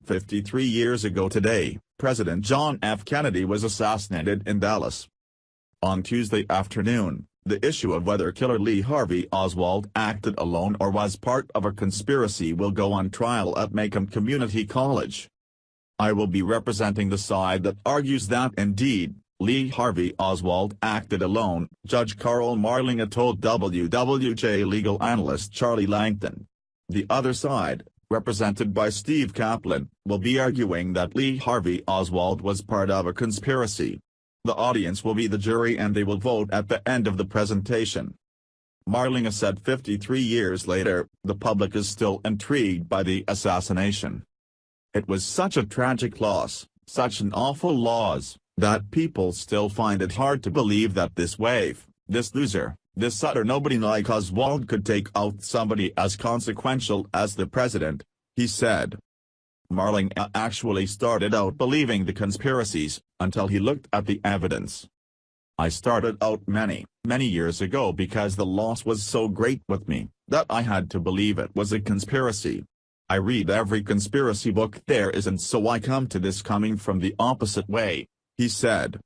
53 years ago today, President John F. Kennedy was assassinated in Dallas. On Tuesday afternoon, the issue of whether killer Lee Harvey Oswald acted alone or was part of a conspiracy will go on trial at Macomb Community College. I will be representing the side that argues that indeed, Lee Harvey Oswald acted alone, Judge Carl Marlinga told WWJ legal analyst Charlie Langton. The other side, represented by Steve Kaplan, will be arguing that Lee Harvey Oswald was part of a conspiracy. The audience will be the jury and they will vote at the end of the presentation. Marlinga said 53 years later, the public is still intrigued by the assassination. It was such a tragic loss, such an awful loss, that people still find it hard to believe that this waif, this loser, this utter nobody like Oswald could take out somebody as consequential as the president, he said. Marlinga actually started out believing the conspiracies, until he looked at the evidence. I started out many years ago because the loss was so great with me, that I had to believe it was a conspiracy. I read every conspiracy book there is and so I come to this coming from the opposite way, he said.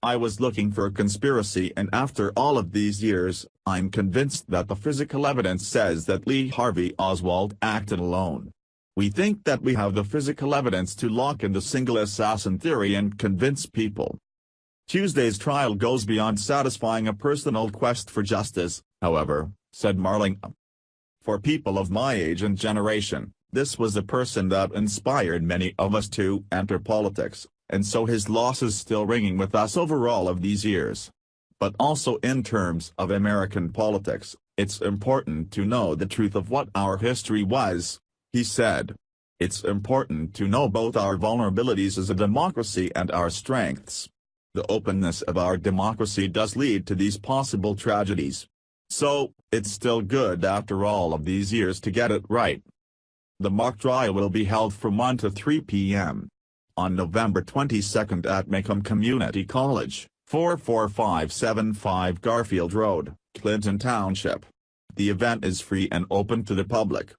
I was looking for a conspiracy and after all of these years, I'm convinced that the physical evidence says that Lee Harvey Oswald acted alone. We think that we have the physical evidence to lock in the single assassin theory and convince people. Tuesday's trial goes beyond satisfying a personal quest for justice, however, said Marlinga. For people of my age and generation, this was a person that inspired many of us to enter politics, and so his loss is still ringing with us over all of these years. But also in terms of American politics, it's important to know the truth of what our history was, he said. It's important to know both our vulnerabilities as a democracy and our strengths. The openness of our democracy does lead to these possible tragedies. So, it's still good after all of these years to get it right. The mock trial will be held from 1 to 3 p.m. on November 22 at Macomb Community College, 44575 Garfield Road, Clinton Township. The event is free and open to the public.